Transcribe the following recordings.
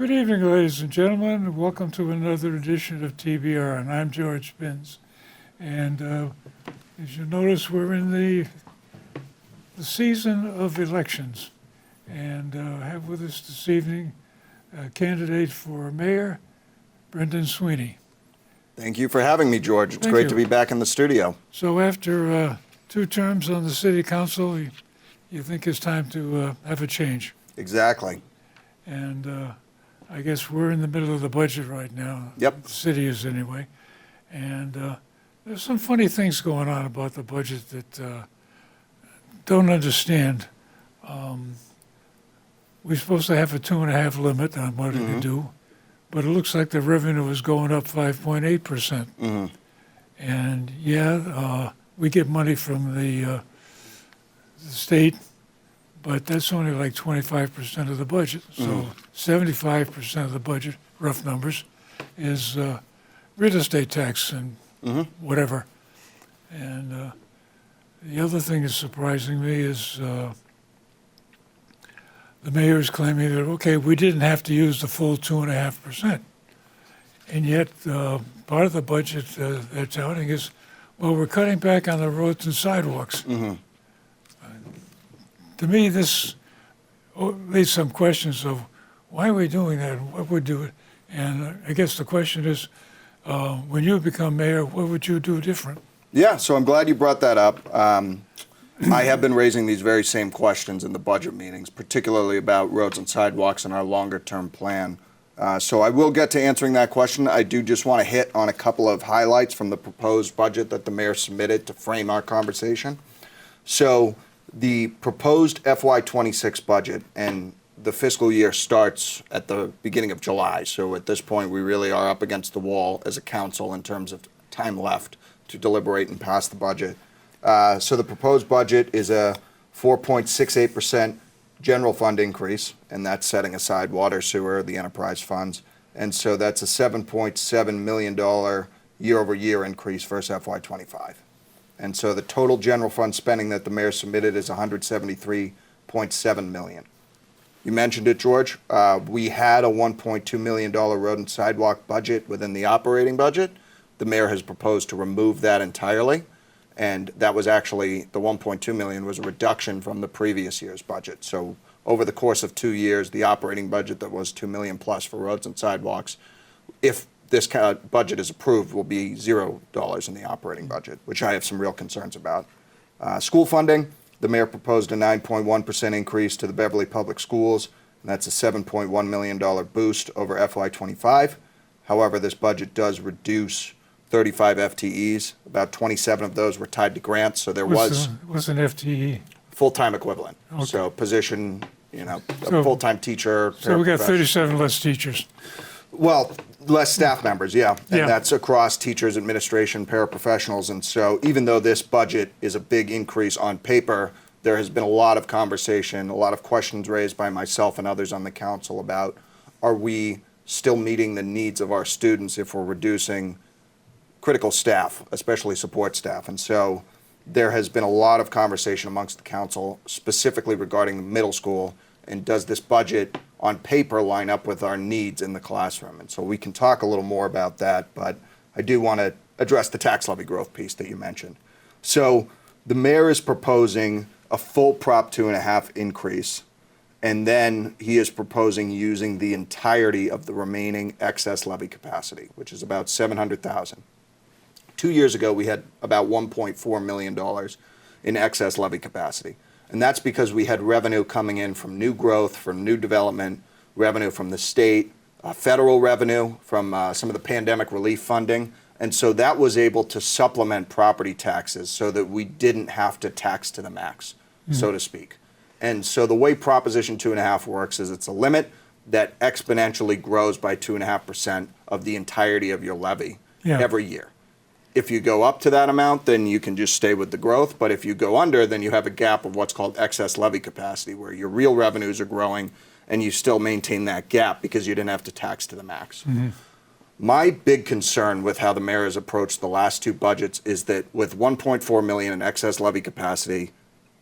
Good evening, ladies and gentlemen. Welcome to another edition of TBR, and I'm George Binns. And as you notice, we're in the season of elections. And I have with us this evening a candidate for mayor, Brendan Sweeney. Thank you for having me, George. It's Thank great you. to be back in the studio. So after 2 terms on the city council, you think it's time to have a change. Exactly. And I guess we're in the middle of the budget right now. Yep. The city is anyway. And there's some funny things going on about the budget that don't understand. We're supposed to have a 2.5 limit on what it can do, but it looks like the revenue is going up 5.8%. And yeah, we get money from the state, but that's only like 25% of the budget. So 75% of the budget, rough numbers, is real estate tax and whatever. And the other thing that's surprising me is the mayor is claiming that, okay, we didn't have to use the full 2.5%. And yet part of the budget they're touting is, well, we're cutting back on the roads and sidewalks. To me, this leads some questions of why are we doing that and what would do it? And I guess the question is, when you become mayor, what would you do different? Yeah, so I'm glad you brought that up. I have been raising these very same questions in the budget meetings, particularly about roads and sidewalks and our longer-term plan. So I will get to answering that question. I do just want to hit on a couple of highlights from the proposed budget that the mayor submitted to frame our conversation. So the proposed FY26 budget, and the fiscal year starts at the beginning of July. So at this point, we really are up against the wall as a council in terms of time left to deliberate and pass the budget. So the proposed budget is a 4.68% general fund increase, and that's setting aside water, sewer, the enterprise funds. And so that's a $7.7 million year-over-year increase versus FY25. And so the total general fund spending that the mayor submitted is $173.7 million. You mentioned it, George. We had a $1.2 million road and sidewalk budget within the operating budget. The mayor has proposed to remove that entirely. And that was actually, the $1.2 million was a reduction from the previous year's budget. So over the course of 2 years, the operating budget that was $2 million plus for roads and sidewalks, if this kind of budget is approved, will be $0 in the operating budget, which I have some real concerns about. School funding, the mayor proposed a 9.1% increase to the Beverly Public Schools, and that's a $7.1 million boost over FY25. However, this budget does reduce 35 FTEs. About 27 of those were tied to grants, so there was What's an FTE? full-time equivalent. Okay. So position, a So- full-time teacher. So we got paraprofessional. 37 less teachers. Well, less staff members, yeah. And Yeah. that's across teachers, administration, paraprofessionals. And so even though this budget is a big increase on paper, there has been a lot of conversation, a lot of questions raised by myself and others on the council about, are we still meeting the needs of our students if we're reducing critical staff, especially support staff? And so there has been a lot of conversation amongst the council, specifically regarding the middle school, and does this budget on paper line up with our needs in the classroom? And so we can talk a little more about that, but I do want to address the tax levy growth piece that you mentioned. So the mayor is proposing a full Prop 2.5 increase, and then he is proposing using the entirety of the remaining excess levy capacity, which is about $700,000. 2 years ago, we had about $1.4 million in excess levy capacity. And that's because we had revenue coming in from new growth, from new development, revenue from the state, federal revenue from some of the pandemic relief funding. And so that was able to supplement property taxes so that we didn't have to tax to the max, so to speak. And so the way Proposition 2.5 works is it's a limit that exponentially grows by 2.5% of the entirety of your levy every year. If you go up to that amount, then you can just stay with the growth. But if you go under, then you have a gap of what's called excess levy capacity, where your real revenues are growing and you still maintain that gap because you didn't have to tax to the max. My big concern with how the mayor has approached the last 2 budgets is that with $1.4 million in excess levy capacity,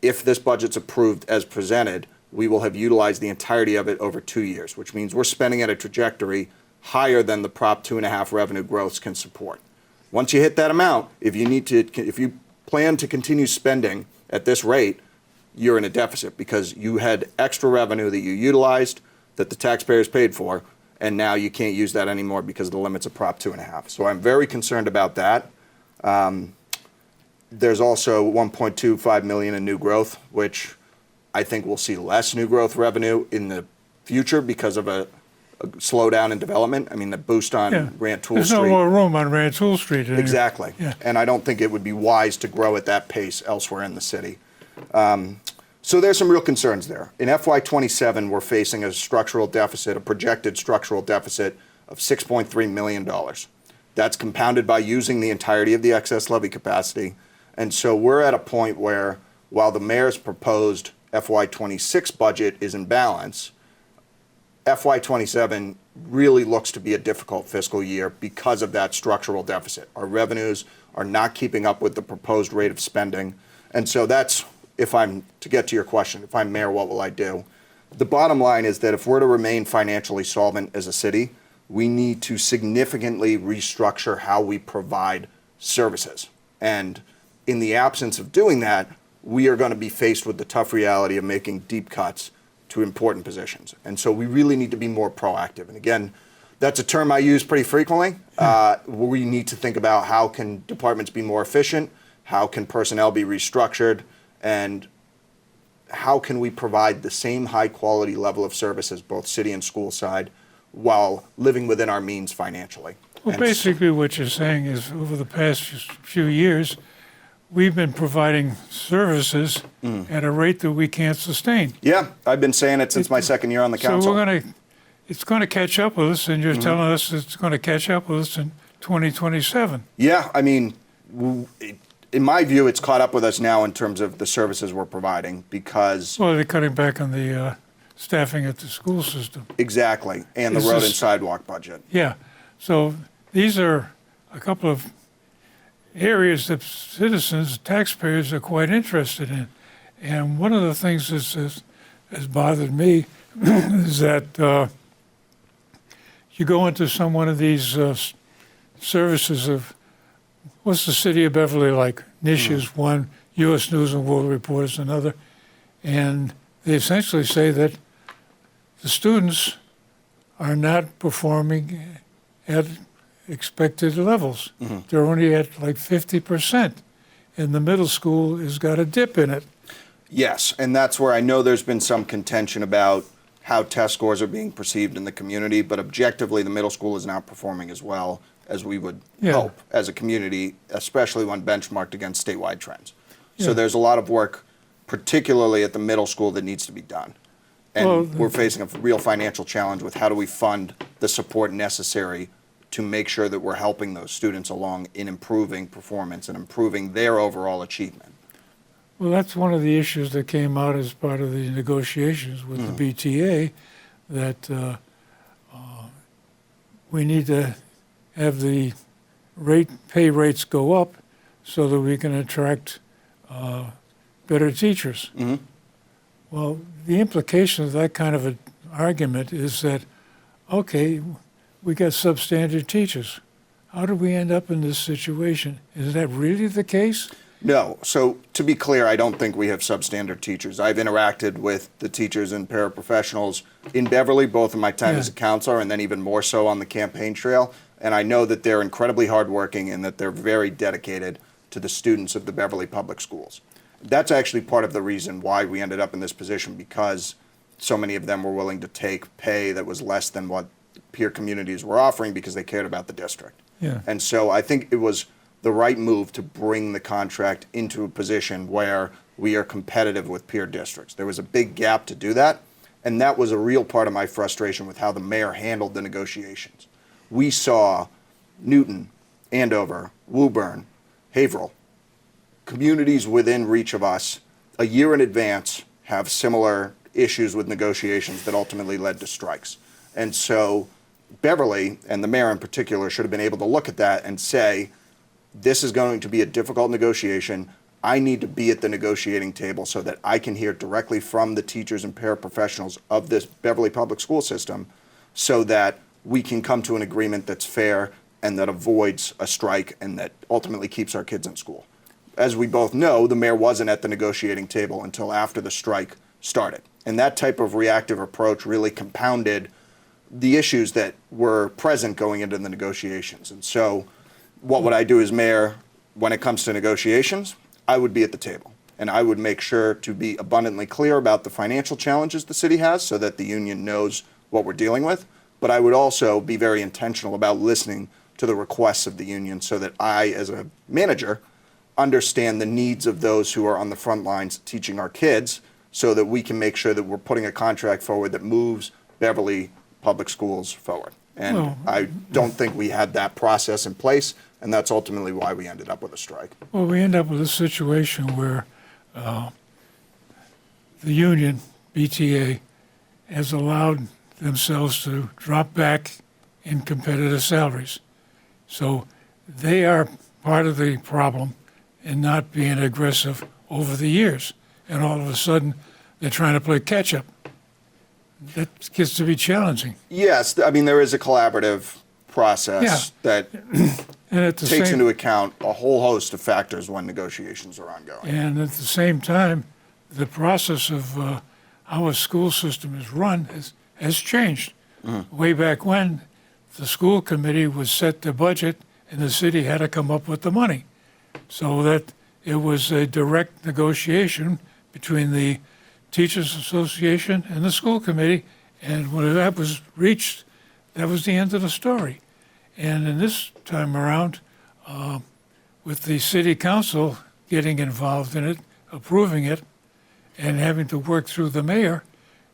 if this budget's approved as presented, we will have utilized the entirety of it over 2 years, which means we're spending at a trajectory higher than the Prop 2.5 revenue growths can support. Once you hit that amount, if you plan to continue spending at this rate, you're in a deficit because you had extra revenue that you utilized that the taxpayers paid for, and now you can't use that anymore because of the limits of Prop 2.5. So I'm very concerned about that. There's also $1.25 million in new growth, which I think we'll see less new growth revenue in the future because of a slowdown in development. I mean, the boost on Rantoul There's Street. no more room on Rantoul Street anymore. Exactly. Yeah. And I don't think it would be wise to grow at that pace elsewhere in the city. So there's some real concerns there. In FY27, we're facing a structural deficit, a projected structural deficit of $6.3 million. That's compounded by using the entirety of the excess levy capacity. And so we're at a point where, while the mayor's proposed FY26 budget is in balance, FY27 really looks to be a difficult fiscal year because of that structural deficit. Our revenues are not keeping up with the proposed rate of spending. And so that's, to get to your question, if I'm mayor, what will I do? The bottom line is that if we're to remain financially solvent as a city, we need to significantly restructure how we provide services. And in the absence of doing that, we are going to be faced with the tough reality of making deep cuts to important positions. And so we really need to be more proactive. And again, that's a term I use pretty frequently. We need to think about how can departments be more efficient, how can personnel be restructured, and how can we provide the same high quality level of services, both city and school side, while living within our means financially. Well, basically what you're saying is over the past few years, we've been providing services at a rate that we can't sustain. Yeah, I've been saying it since my second year on the council. So it's going to catch up with us, and you're telling us it's going to catch up with us in 2027. Yeah, I mean, in my view, it's caught up with us now in terms of the services we're providing because... Well, they're cutting back on the staffing at the school system. Exactly, and the road and sidewalk budget. Yeah, so these are a couple of areas that citizens, taxpayers are quite interested in. And one of the things that has bothered me is that you go into one of these services of, what's the city of Beverly like? Niche is one, U.S. News and World Report is another. And they essentially say that the students are not performing at expected levels. They're only at like 50%. And the middle school has got a dip in it. Yes, and that's where I know there's been some contention about how test scores are being perceived in the community, but objectively the middle school is not performing as well as we would hope as a community, especially when benchmarked against statewide trends. So there's a lot of work, particularly at the middle school, that needs to be done. And we're facing a real financial challenge with how do we fund the support necessary to make sure that we're helping those students along in improving performance and improving their overall achievement. Well, that's one of the issues that came out as part of the negotiations with the BTA, that we need to have the pay rates go up so that we can attract better teachers. Well, the implication of that kind of an argument is that, okay, we got substandard teachers. How did we end up in this situation? Is that really the case? No. So to be clear, I don't think we have substandard teachers. I've interacted with the teachers and paraprofessionals in Beverly, both in my time as a counselor and then even more so on the campaign trail. And I know that they're incredibly hardworking and that they're very dedicated to the students of the Beverly Public Schools. That's actually part of the reason why we ended up in this position, because so many of them were willing to take pay that was less than what peer communities were offering because they cared about the district. And so I think it was the right move to bring the contract into a position where we are competitive with peer districts. There was a big gap to do that, and that was a real part of my frustration with how the mayor handled the negotiations. We saw Newton, Andover, Woburn, Haverhill, communities within reach of us, a year in advance, have similar issues with negotiations that ultimately led to strikes. And so Beverly, and the mayor in particular, should have been able to look at that and say, this is going to be a difficult negotiation. I need to be at the negotiating table so that I can hear directly from the teachers and paraprofessionals of this Beverly Public School System so that we can come to an agreement that's fair and that avoids a strike and that ultimately keeps our kids in school. As we both know, the mayor wasn't at the negotiating table until after the strike started. And that type of reactive approach really compounded the issues that were present going into the negotiations. And so what would I do as mayor when it comes to negotiations? I would be at the table, and I would make sure to be abundantly clear about the financial challenges the city has so that the union knows what we're dealing with. But I would also be very intentional about listening to the requests of the union so that I, as a manager, understand the needs of those who are on the front lines teaching our kids so that we can make sure that we're putting a contract forward that moves Beverly Public Schools forward. And I don't think we had that process in place, and that's ultimately why we ended up with a strike. Well, we end up with a situation where the union, BTA, has allowed themselves to drop back in competitive salaries. So they are part of the problem in not being aggressive over the years. And all of a sudden, they're trying to play catch-up. That gets to be challenging. Yes, I mean, there is a collaborative process that And at the takes same, into account a whole host of factors when negotiations are ongoing. And at the same time, the process of how a school system is run has changed. Way back when, the school committee would set the budget and the city had to come up with the money. So that it was a direct negotiation between the Teachers Association and the school committee, and when that was reached, that was the end of the story. And in this time around, with the city council getting involved in it, approving it, and having to work through the mayor,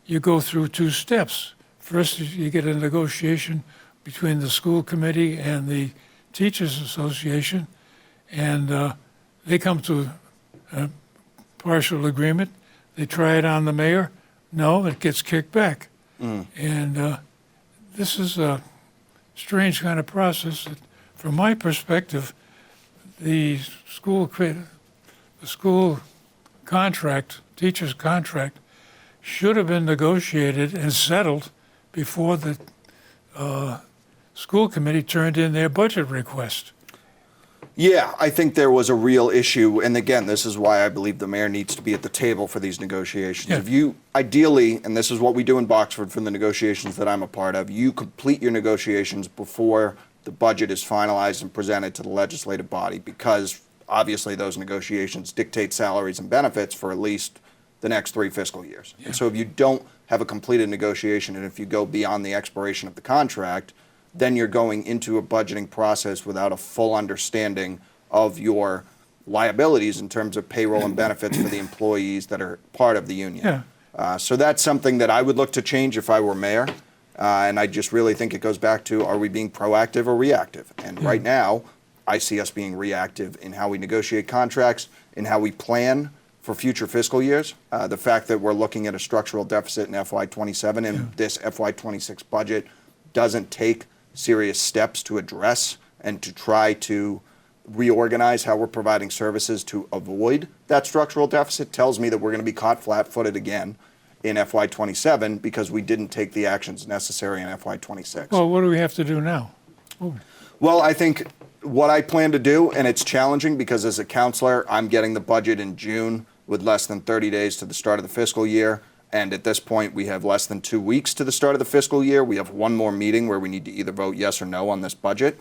you go through two steps. First, you get a negotiation between the school committee and the Teachers Association, and they come to a partial agreement. They try it on the mayor. No, it gets kicked back. And this is a strange kind of process that, from my perspective, the school contract, teacher's contract, should have been negotiated and settled before the school committee turned in their budget request. Yeah, I think there was a real issue, and again, this is why I believe the mayor needs to be at the table for these negotiations. Yeah. If you, ideally, and this is what we do in Boxford from the negotiations that I'm a part of, you complete your negotiations before the budget is finalized and presented to the legislative body, because obviously those negotiations dictate salaries and benefits for at least the next 3 fiscal years. Yeah. And so if you don't have a completed negotiation, and if you go beyond the expiration of the contract, then you're going into a budgeting process without a full understanding of your liabilities in terms of payroll and benefits for the employees that are part of the union. Yeah. So that's something that I would look to change if I were mayor. And I just really think it goes back to, are we being proactive or reactive? And right now, I see us being reactive in how we negotiate contracts, in how we plan for future fiscal years. The fact that we're looking at a structural deficit in FY27 and this FY26 budget doesn't take serious steps to address and to try to reorganize how we're providing services to avoid that structural deficit tells me that we're going to be caught flat-footed again in FY27 because we didn't take the actions necessary in FY26. Well, what do we have to do now? Well, I think what I plan to do, and it's challenging because as a counselor, I'm getting the budget in June with less than 30 days to the start of the fiscal year. And at this point, we have less than 2 weeks to the start of the fiscal year. We have one more meeting where we need to either vote yes or no on this budget.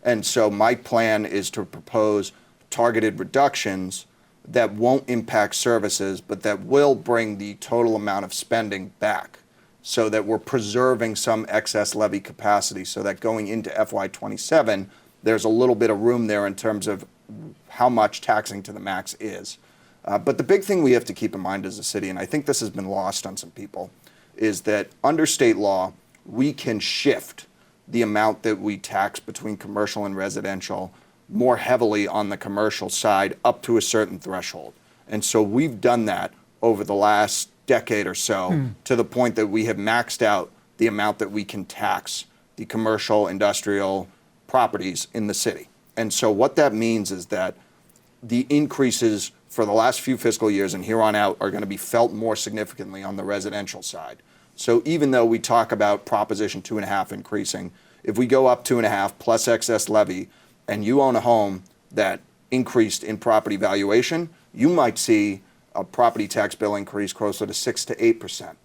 And so my plan is to propose targeted reductions that won't impact services, but that will bring the total amount of spending back so that we're preserving some excess levy capacity so that going into FY27, there's a little bit of room there in terms of how much taxing to the max is. But the big thing we have to keep in mind as a city, and I think this has been lost on some people, is that under state law, we can shift the amount that we tax between commercial and residential more heavily on the commercial side up to a certain threshold. And so we've done that over the last decade or so to the point that we have maxed out the amount that we can tax the commercial industrial properties in the city. And so what that means is that the increases for the last few fiscal years and here on out are going to be felt more significantly on the residential side. So even though we talk about Proposition 2.5 increasing, if we go up 2.5 plus excess levy and you own a home that increased in property valuation, you might see a property tax bill increase closer to 6 to 8%.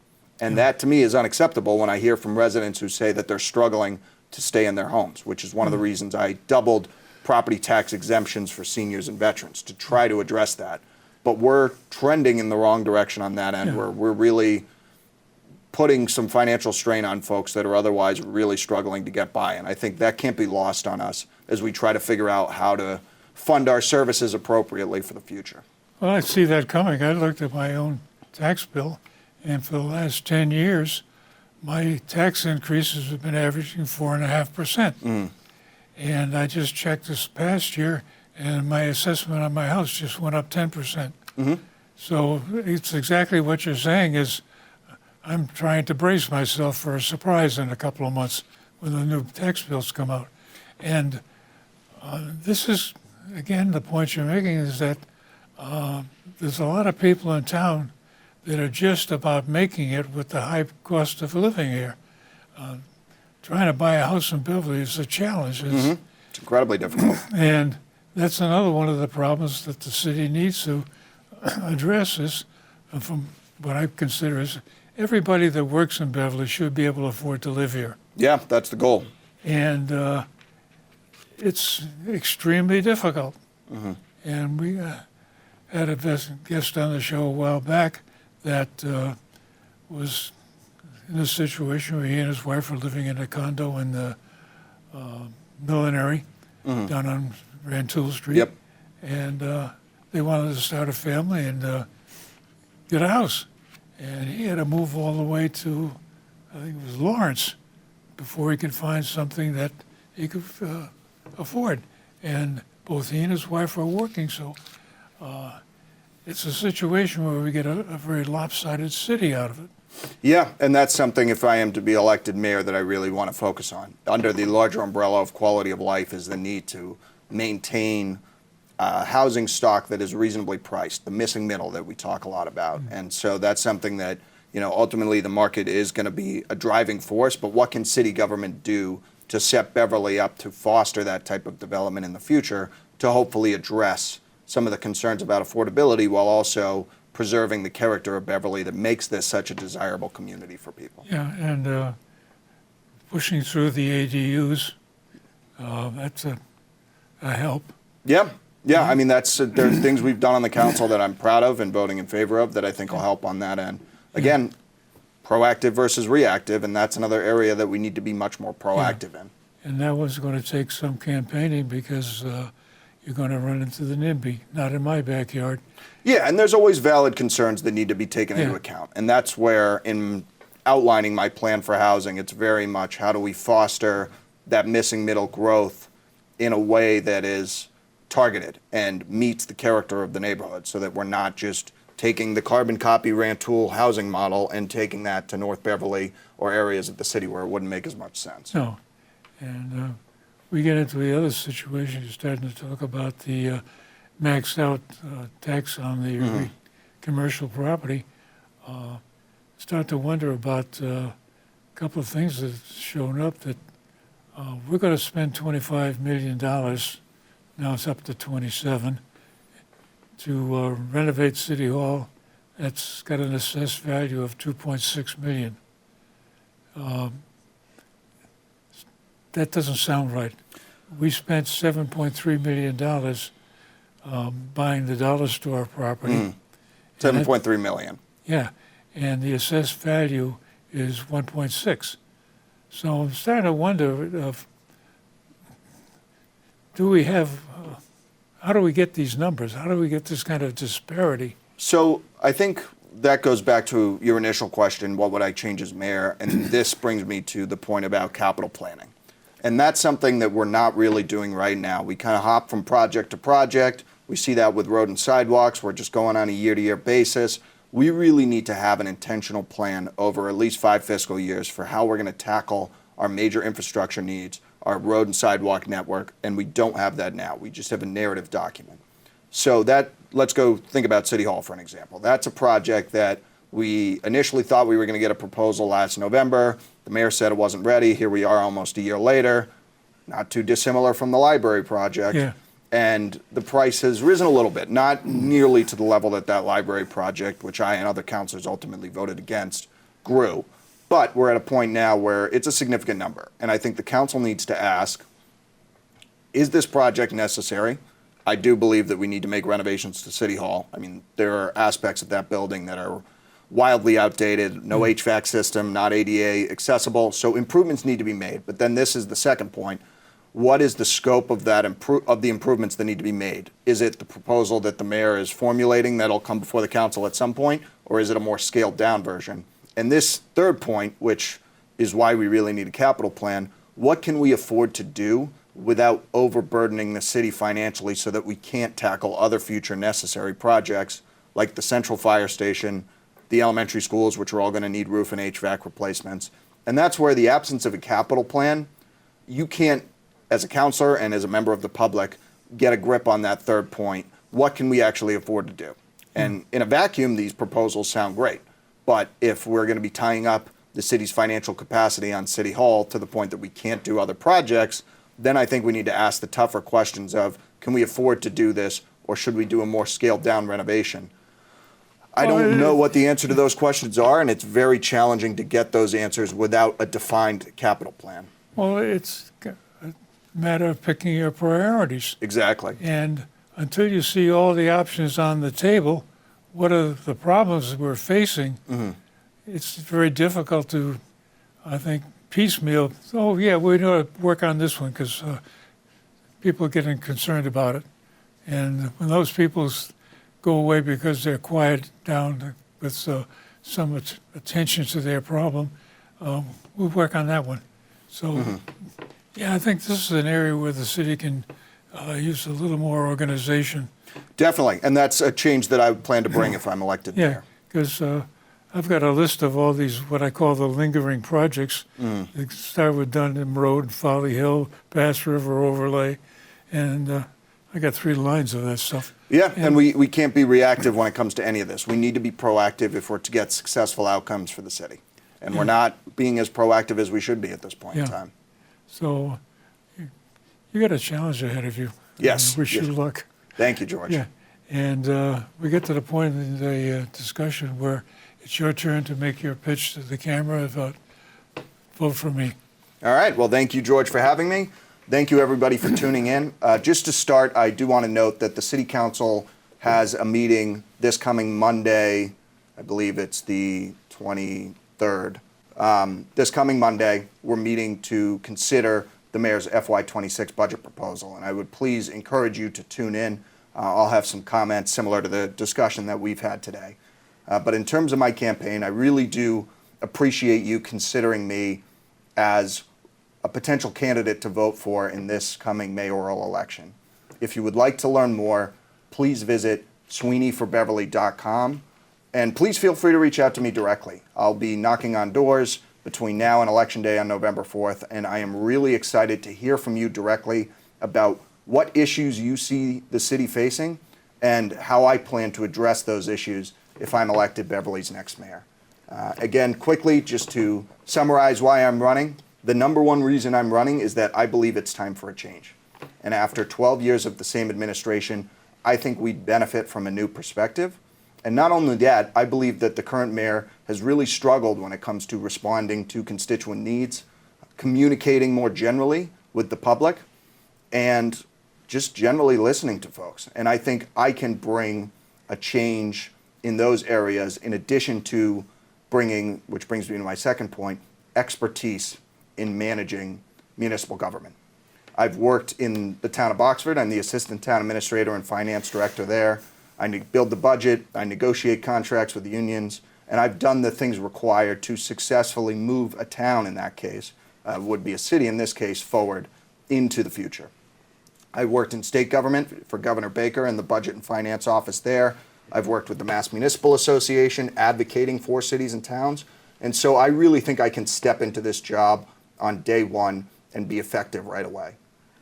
And that to me is unacceptable when I hear from residents who say that they're struggling to stay in their homes, which is one of the reasons I doubled property tax exemptions for seniors and veterans to try to address that. But we're trending in the wrong direction on that end, where we're really putting some financial strain on folks that are otherwise really struggling to get by. And I think that can't be lost on us as we try to figure out how to fund our services appropriately for the future. Well, I see that coming. I looked at my own tax bill, and for the last 10 years, my tax increases have been averaging 4.5%. And I just checked this past year, and my assessment on my house just went up 10%. So it's exactly what you're saying is I'm trying to brace myself for a surprise in a couple of months when the new tax bills come out. And this is, again, the point you're making is that there's a lot of people in town that are just about making it with the high cost of living here. Trying to buy a house in Beverly is a challenge. It's incredibly difficult. And that's another one of the problems that the city needs to address is, from what I consider is, everybody that works in Beverly should be able to afford to live here. Yeah, that's the goal. And it's extremely difficult. And we had a guest on the show a while back that was in a situation where he and his wife were living in a condo in the Millinery down on Rantoul Street. Yep. And they wanted to start a family and get a house. And he had to move all the way to, I think it was Lawrence, before he could find something that he could afford. And both he and his wife are working, so it's a situation where we get a very lopsided city out of it. Yeah, and that's something, if I am to be elected mayor, that I really want to focus on. Under the larger umbrella of quality of life is the need to maintain housing stock that is reasonably priced, the missing middle that we talk a lot about. And so that's something that, ultimately the market is going to be a driving force, but what can city government do to set Beverly up to foster that type of development in the future to hopefully address some of the concerns about affordability while also preserving the character of Beverly that makes this such a desirable community for people. Yeah, and pushing through the ADUs, that's a help. Yeah. I mean, there's things we've done on the council that I'm proud of and voting in favor of that I think will help on that end. Again, proactive versus reactive, and that's another area that we need to be much more proactive in. And that was going to take some campaigning because you're going to run into the NIMBY, not in my backyard. Yeah, and there's always valid concerns that need to be taken into account. And that's where, in outlining my plan for housing, it's very much how do we foster that missing middle growth in a way that is targeted and meets the character of the neighborhood so that we're not just taking the carbon copy Rantoul housing model and taking that to North Beverly or areas of the city where it wouldn't make as much sense. No. And we get into the other situation, you're starting to talk about the maxed out tax on the commercial property. Start to wonder about a couple of things that's shown up that we're going to spend $25 million, now it's up to 27, to renovate City Hall. That's got an assessed value of $2.6 million. That doesn't sound right. We spent $7.3 million buying the dollar store property. $7.3 million. Yeah, and the assessed value is 1.6. So I'm starting to wonder how do we get these numbers? How do we get this kind of disparity? So I think that goes back to your initial question, what would I change as mayor? And this brings me to the point about capital planning. And that's something that we're not really doing right now. We kind of hop from project to project. We see that with road and sidewalks. We're just going on a year-to-year basis. We really need to have an intentional plan over at least 5 fiscal years for how we're going to tackle our major infrastructure needs, our road and sidewalk network, and we don't have that now. We just have a narrative document. So that let's go think about City Hall for an example. That's a project that we initially thought we were going to get a proposal last November. The mayor said it wasn't ready. Here we are almost a year later, not too dissimilar from the library project. Yeah. And the price has risen a little bit, not nearly to the level that that library project, which I and other councilors ultimately voted against, grew. But we're at a point now where it's a significant number. And I think the council needs to ask, is this project necessary? I do believe that we need to make renovations to City Hall. I mean, there are aspects of that building that are wildly outdated, no HVAC system, not ADA accessible, so improvements need to be made. But then this is the second point. What is the scope of that of the improvements that need to be made? Is it the proposal that the mayor is formulating that'll come before the council at some point, or is it a more scaled down version? And this third point, which is why we really need a capital plan, what can we afford to do without overburdening the city financially so that we can't tackle other future necessary projects like the central fire station, the elementary schools, which are all going to need roof and HVAC replacements. And that's where the absence of a capital plan, you can't, as a counselor and as a member of the public, get a grip on that third point. What can we actually afford to do? And in a vacuum, these proposals sound great. But if we're going to be tying up the city's financial capacity on City Hall to the point that we can't do other projects, then I think we need to ask the tougher questions of, can we afford to do this, or should we do a more scaled down renovation? I don't know what the answer to those questions are, and it's very challenging to get those answers without a defined capital plan. Well, it's a matter of picking your priorities. Exactly. And until you see all the options on the table, what are the problems we're facing, it's very difficult to, I think, piecemeal. Oh, yeah, we know to work on this one because people are getting concerned about it. And when those people go away because they're quiet down with some attention to their problem, we'll work on that one. So, yeah, I think this is an area where the city can use a little more organization. Definitely, and that's a change that I would plan to bring if I'm elected Yeah, mayor. because I've got a list of all these, what I call the lingering projects. They start with Dunham Road, Folly Hill, Bass River Overlay, and I got 3 lines of that stuff. Yeah, and we can't be reactive when it comes to any of this. We need to be proactive if we're to get successful outcomes for the city. And we're not being as proactive as we should be at this point in time. So you got a challenge ahead of you. Yes. I wish you Yes. luck. Thank you, George. Yeah, and we get to the point in the discussion where it's your turn to make your pitch to the camera about vote for me. All right. Well, thank you, George, for having me. Thank you, everybody, for tuning in. Just to start, I do want to note that the City Council has a meeting this coming Monday. I believe it's the 23rd. This coming Monday, we're meeting to consider the mayor's FY26 budget proposal, and I would please encourage you to tune in. I'll have some comments similar to the discussion that we've had today. But in terms of my campaign, I really do appreciate you considering me as a potential candidate to vote for in this coming mayoral election. If you would like to learn more, please visit sweeneyforbeverly.com, and please feel free to reach out to me directly. I'll be knocking on doors between now and Election Day on November 4th, and I am really excited to hear from you directly about what issues you see the city facing and how I plan to address those issues if I'm elected Beverly's next mayor. Again, quickly, just to summarize why I'm running, the number one reason I'm running is that I believe it's time for a change. And after 12 years of the same administration, I think we'd benefit from a new perspective. And not only that, I believe that the current mayor has really struggled when it comes to responding to constituent needs, communicating more generally with the public, and just generally listening to folks. And I think I can bring a change in those areas in addition to bringing, which brings me to my second point, expertise in managing municipal government. I've worked in the town of Boxford. I'm the assistant town administrator and finance director there. I build the budget, I negotiate contracts with the unions, and I've done the things required to successfully move a town, in that case, would be a city in this case, forward into the future. I worked in state government for Governor Baker in the budget and finance office there. I've worked with the Mass Municipal Association advocating for cities and towns. And so I really think I can step into this job on day one and be effective right away.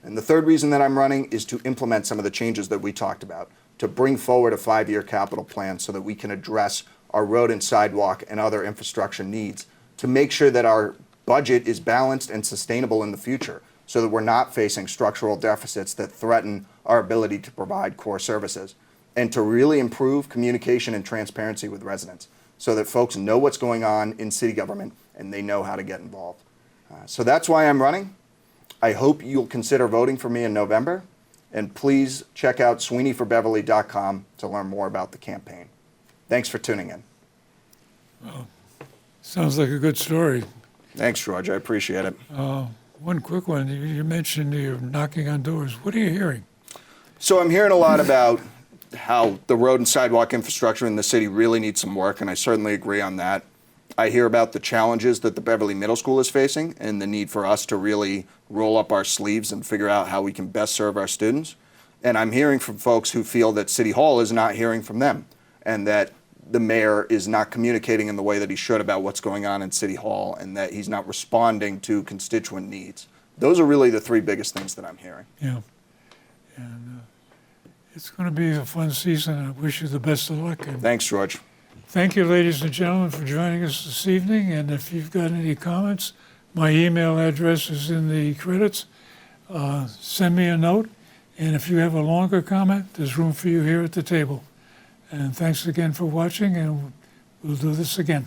And the third reason that I'm running is to implement some of the changes that we talked about. to bring forward a 5-year capital plan so that we can address our road and sidewalk and other infrastructure needs to make sure that our budget is balanced and sustainable in the future so that we're not facing structural deficits that threaten our ability to provide core services, and to really improve communication and transparency with residents so that folks know what's going on in city government and they know how to get involved. So that's why I'm running. I hope you'll consider voting for me in November. And please check out sweeneyforbeverly.com to learn more about the campaign. Thanks for tuning in. Sounds like a good story. Thanks, George. I appreciate it. One quick one. You mentioned you're knocking on doors. What are you hearing? So I'm hearing a lot about how the road and sidewalk infrastructure in the city really needs some work, and I certainly agree on that. I hear about the challenges that the Beverly Middle School is facing and the need for us to really roll up our sleeves and figure out how we can best serve our students. And I'm hearing from folks who feel that City Hall is not hearing from them and that the mayor is not communicating in the way that he should about what's going on in City Hall and that he's not responding to constituent needs. Those are really the 3 biggest things that I'm hearing. Yeah. And it's going to be a fun season. I wish you the best of luck. And Thanks, George. thank you, ladies and gentlemen, for joining us this evening. And if you've got any comments, my email address is in the credits. Send me a note. And if you have a longer comment, there's room for you here at the table. And thanks again for watching, and we'll do this again.